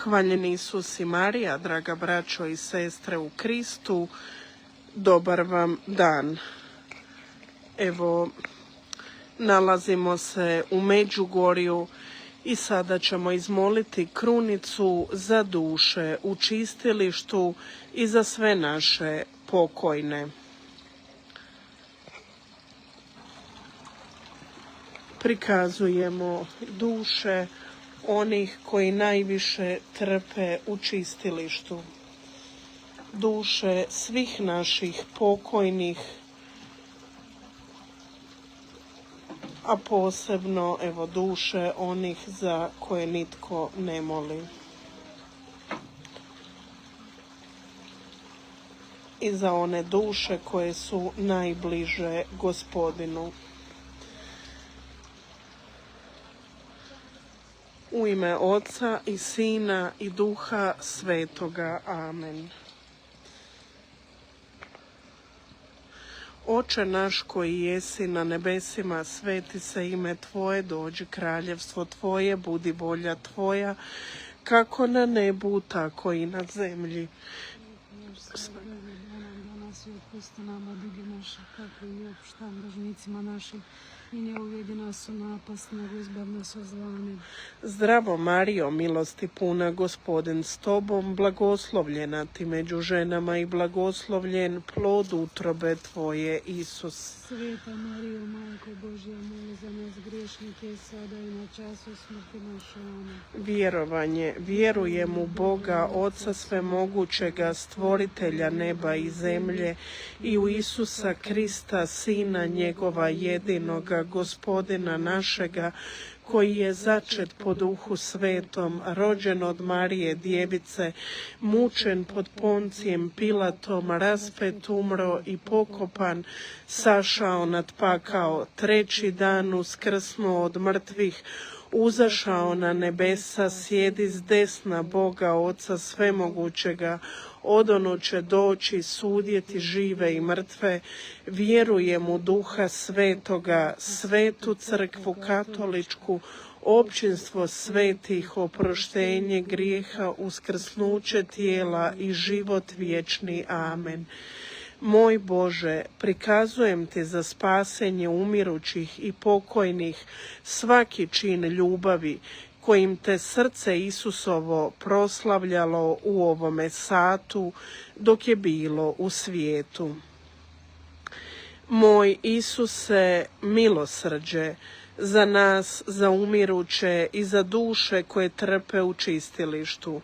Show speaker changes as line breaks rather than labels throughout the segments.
Hvaljeni Isus i Marija, draga braćo i sestre u Kristu, dobar vam dan. Evo, nalazimo se u Međugorju i sada ćemo izmoliti krunicu za duše u čistilištu i za sve naše pokojne. Prikazujemo duše onih koji najviše trpe u čistilištu. Duše svih naših pokojnih, a posebno duše onih za koje nitko ne moli. I za one duše koje su najbliže Gospodinu. U ime Oca i Sina i Duha Svetoga. Amen. Oče naš koji jesi na nebesima, sveti se ime Tvoje, dođi kraljevstvo Tvoje, budi volja Tvoja, kako na nebu, tako i na zemlji.
Danas i otpusti nama duge naše, kako i mi opuštamo dužnicima našim, i ne uvedi nas u napast, nego izbavi nas od zla. Amen.
Zdravo Marijo, milosti puna, Gospodin s Tobom, blagoslovljena ti među ženama i blagoslovljen plod utrobe Tvoje, Isus.
Sveta Marijo, Majko Božja, moli za nas griješnike, sada i na času smrti naše. Amen.
Vjerovanje. Vjerujem u Boga, Oca svemogućega, stvoritelja neba i zemlje, i u Isusa Krista, Sina njegova jedinoga, Gospodina našega, koji je začet po Duhu Svetom, rođen od Marije Djevice, mučen pod Poncijem Pilatom, raspet, umro i pokopan, sašao nad pakao, treći dan uskrsnuo od mrtvih, uzašao na nebesa, sjedi s desna Boga Oca svemogućega, odono će doći sudjeti žive i mrtve. Vjerujem u Duha Svetoga, svetu crkvu katoličku, općinstvo svetih, oproštenje grijeha, uskrsnuće tijela i život vječni. Amen. Moj Bože, prikazujem Ti za spasenje umirućih i pokojnih svaki čin ljubavi kojim Te srce Isusovo proslavljalo u ovome satu dok je bilo u svijetu. Moj Isuse, milosrđe za nas, za umiruće i za duše koje trpe u čistilištu.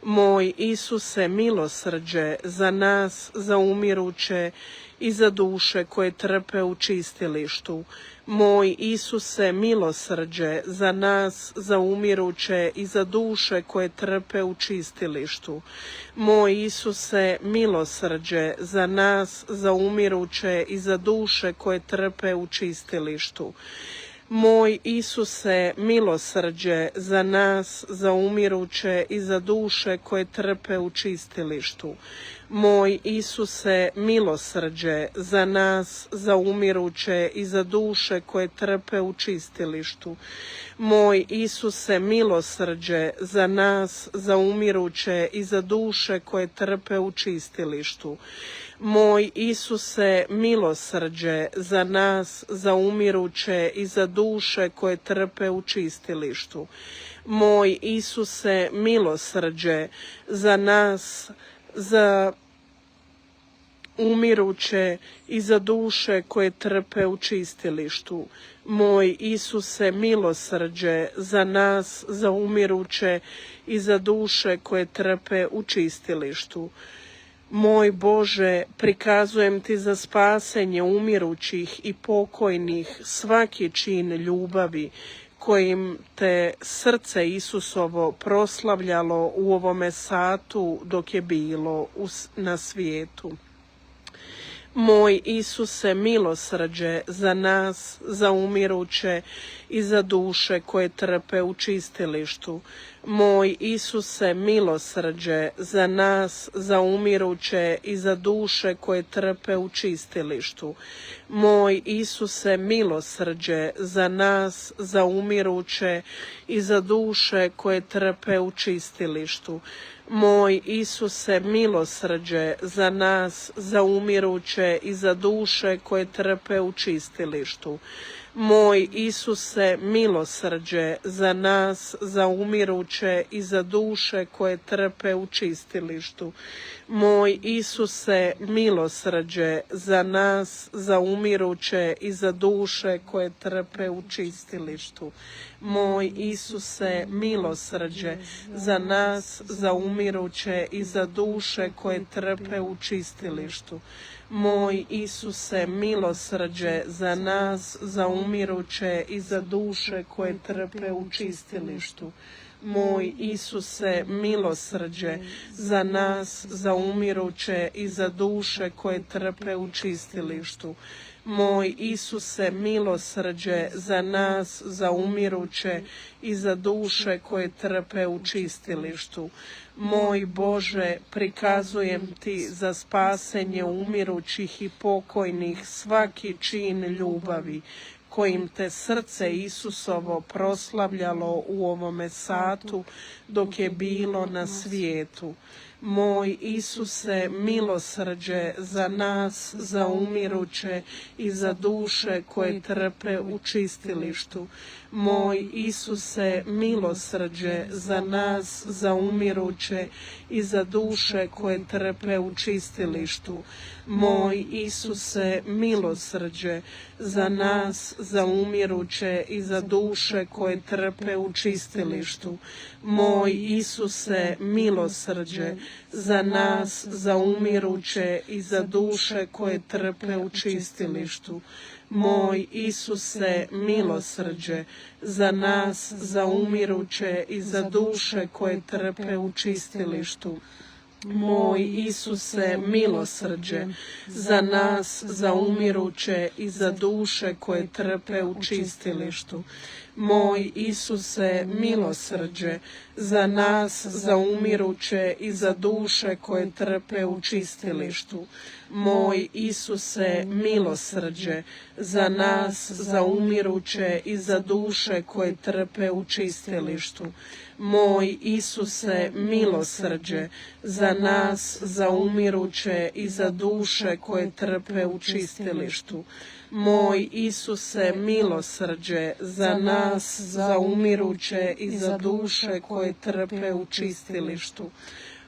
Moj Isuse, milosrđe za nas, za umiruće i za duše koje trpe u čistilištu. Moj Isuse, milosrđe za nas, za umiruće i za duše koje trpe u čistilištu. Moj Isuse, milosrđe za nas, za umiruće i za duše koje trpe u čistilištu. Moj Isuse, milosrđe za nas, za umiruće i za duše koje trpe u čistilištu. Moj Isuse, milosrđe za nas, za umiruće i za duše koje trpe u čistilištu. Moj Isuse, milosrđe za nas, za umiruće i za duše koje trpe u čistilištu. Moj Isuse, milosrđe za nas, za umiruće i za duše koje trpe u čistilištu. Moj Isuse, milosrđe za nas, za umiruće i za duše koje trpe u čistilištu. Moj Isuse, milosrđe za nas, za umiruće i za duše koje trpe u čistilištu. Moj Bože, prikazujem Ti za spasenje umirućih i pokojnih svaki čin ljubavi kojim Te srce Isusovo proslavljalo u ovome satu dok je bilo na svijetu. Moj Isuse, milosrđe za nas, za umiruće i za duše koje trpe u čistilištu. Moj Isuse, milosrđe za nas, za umiruće i za duše koje trpe u čistilištu. Moj Isuse, milosrđe za nas, za umiruće i za duše koje trpe u čistilištu. Moj Isuse, milosrđe za nas, za umiruće i za duše koje trpe u čistilištu. Moj Isuse, milosrđe za nas, za umiruće i za duše koje trpe u čistilištu. Moj Isuse, milosrđe za nas, za umiruće i za duše koje trpe u čistilištu. Moj Isuse, milosrđe za nas, za umiruće i za duše koje trpe u čistilištu. Moj Isuse, milosrđe za nas, za umiruće i za duše koje trpe u čistilištu. Moj Isuse, milosrđe za nas, za umiruće i za duše koje trpe u čistilištu. Moj Isuse, milosrđe za nas, za umiruće i za duše koje trpe u čistilištu. Moj Bože, prikazujem Ti za spasenje umirućih i pokojnih svaki čin ljubavi, kojim Te srce Isusovo proslavljalo u ovome satu dok je bilo na svijetu. Moj Isuse, milosrđe za nas, za umiruće i za duše koje trpe u čistilištu. Moj Isuse, milosrđe za nas, za umiruće i za duše koje trpe u čistilištu. Moj Isuse, milosrđe za nas, za umiruće i za duše koje trpe u čistilištu. Moj Isuse, milosrđe za nas, za umiruće i za duše koje trpe u čistilištu. Moj Isuse, milosrđe za nas, za umiruće i za duše koje trpe u čistilištu. Moj Isuse, milosrđe za nas, za umiruće i za duše koje trpe u čistilištu. Moj Isuse, milosrđe za nas, za umiruće i za duše koje trpe u čistilištu. Moj Isuse, milosrđe za nas, za umiruće i za duše koje trpe u čistilištu. Moj Isuse, milosrđe za nas, za umiruće i za duše koje trpe u čistilištu. Moj Isuse, milosrđe za nas, za umiruće i za duše koje trpe u čistilištu.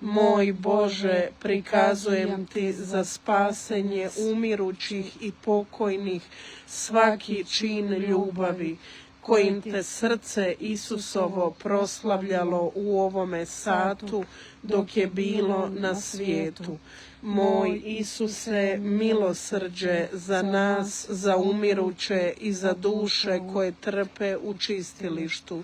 Moj Bože, prikazujem Ti za spasenje umirućih i pokojnih svaki čin ljubavi, kojim Te srce Isusovo proslavljalo u ovome satu dok je bilo na svijetu. Moj Isuse, milosrđe za nas, za umiruće i za duše koje trpe u čistilištu.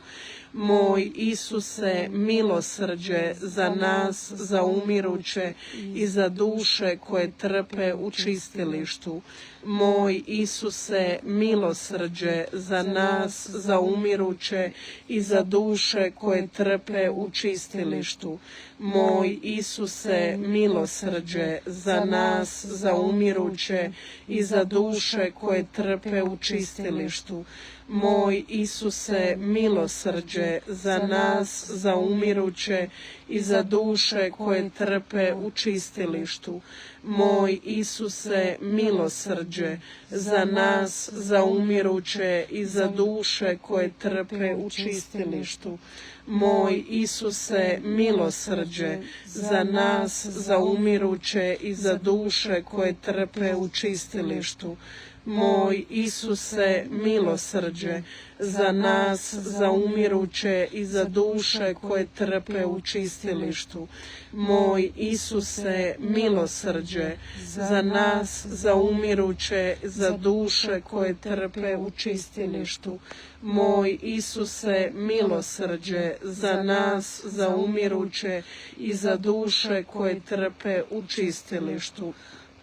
Moj Isuse, milosrđe za nas, za umiruće i za duše koje trpe u čistilištu. Moj Isuse, milosrđe za nas, za umiruće i za duše koje trpe u čistilištu. Moj Isuse, milosrđe za nas, za umiruće i za duše koje trpe u čistilištu. Moj Isuse, milosrđe za nas, za umiruće i za duše koje trpe u čistilištu. Moj Isuse, milosrđe za nas, za umiruće i za duše koje trpe u čistilištu. Moj Isuse, milosrđe za nas, za umiruće i za duše koje trpe u čistilištu. Moj Isuse, milosrđe za nas, za umiruće i za duše koje trpe u čistilištu. Moj Isuse, milosrđe za nas, za umiruće i za duše koje trpe u čistilištu. Moj Isuse, milosrđe za nas, za umiruće i za duše koje trpe u čistilištu.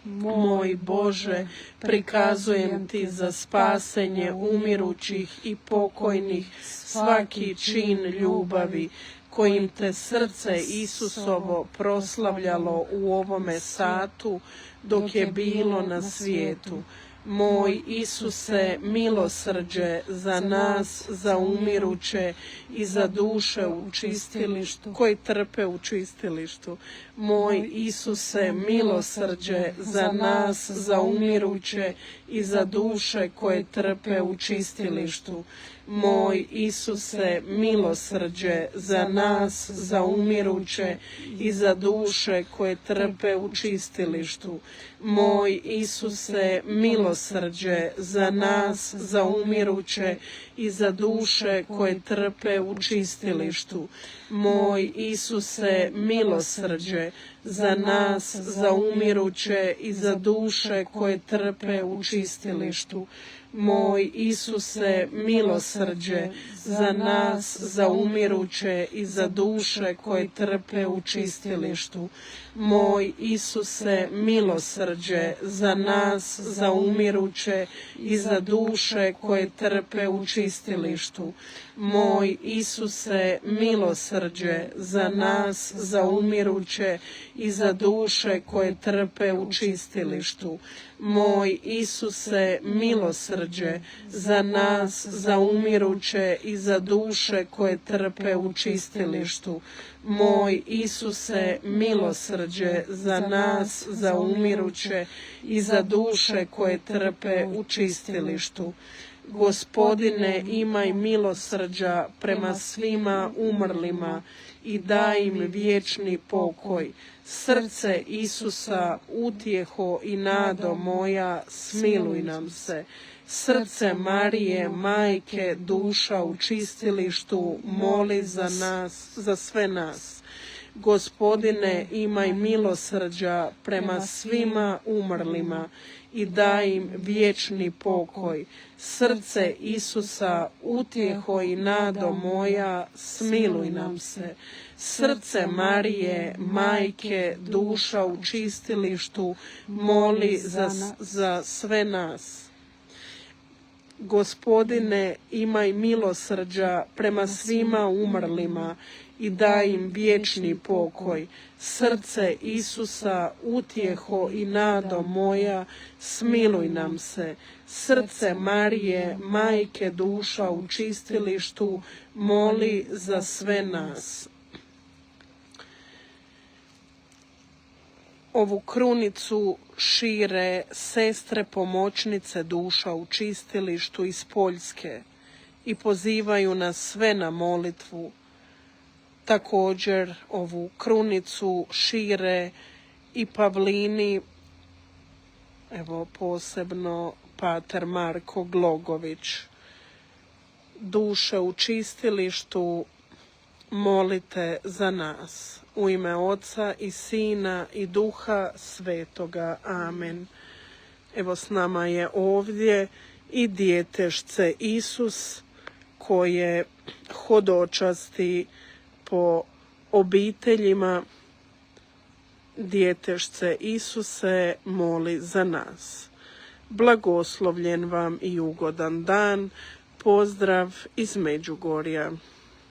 Moj Bože, prikazujem ti za spasenje umirućih i pokojnih svaki čin ljubavi, kojim te srce Isusovo proslavljalo u ovome satu dok je bilo na svijetu. Moj Isuse, milosrđe za nas, za umiruće i za duše u čistilištu, koji trpe u čistilištu. Moj Isuse, milosrđe za nas, za umiruće i za duše koje trpe u čistilištu. Moj Isuse, milosrđe za nas, za umiruće i za duše koje trpe u čistilištu. Moj Isuse, milosrđe za nas, za umiruće i za duše koje trpe u čistilištu. Moj Isuse, milosrđe za nas, za umiruće i za duše koje trpe u čistilištu. Moj Isuse, milosrđe za nas, za umiruće i za duše koje trpe u čistilištu. Moj Isuse, milosrđe za nas, za umiruće i za duše koje trpe u čistilištu. Moj Isuse, milosrđe za nas, za umiruće i za duše koje trpe u čistilištu. Moj Isuse, milosrđe za nas, za umiruće i za duše koje trpe u čistilištu. Moj Isuse, milosrđe za nas, za umiruće i za duše koje trpe u čistilištu. Gospodine, imaj milosrđa prema svima umrlima i daj im vječni pokoj. Srce Isusa, utjeho i nado moja, smiluj nam se. Srce Marije, majke, duša u čistilištu, moli za nas, za sve nas. Gospodine, imaj milosrđa prema svima umrlima i daj im vječni pokoj. Srce Isusa, utjeho i nado moja, smiluj nam se. Srce Marije, majke, duša u čistilištu, moli za sve nas. Gospodine, imaj milosrđa prema svima umrlima i daj im vječni pokoj. Srce Isusa, utjeho i nado moja, smiluj nam se. Srce Marije, majke, duša u čistilištu, moli za sve nas. Ovu krunicu šire sestre pomoćnice duša u čistilištu iz Poljske i pozivaju nas sve na molitvu. Također ovu krunicu šire i Pavlini, evo posebno pater Marko Glogović. Duše u čistilištu, molite za nas. U ime Oca i Sina i Duha Svetoga. Amen. Evo s nama je ovdje i djetešce Isus koje hodočasti po obiteljima. Djetešce Isuse, moli za nas. Blagoslovljen vam i ugodan dan. Pozdrav iz Međugorja.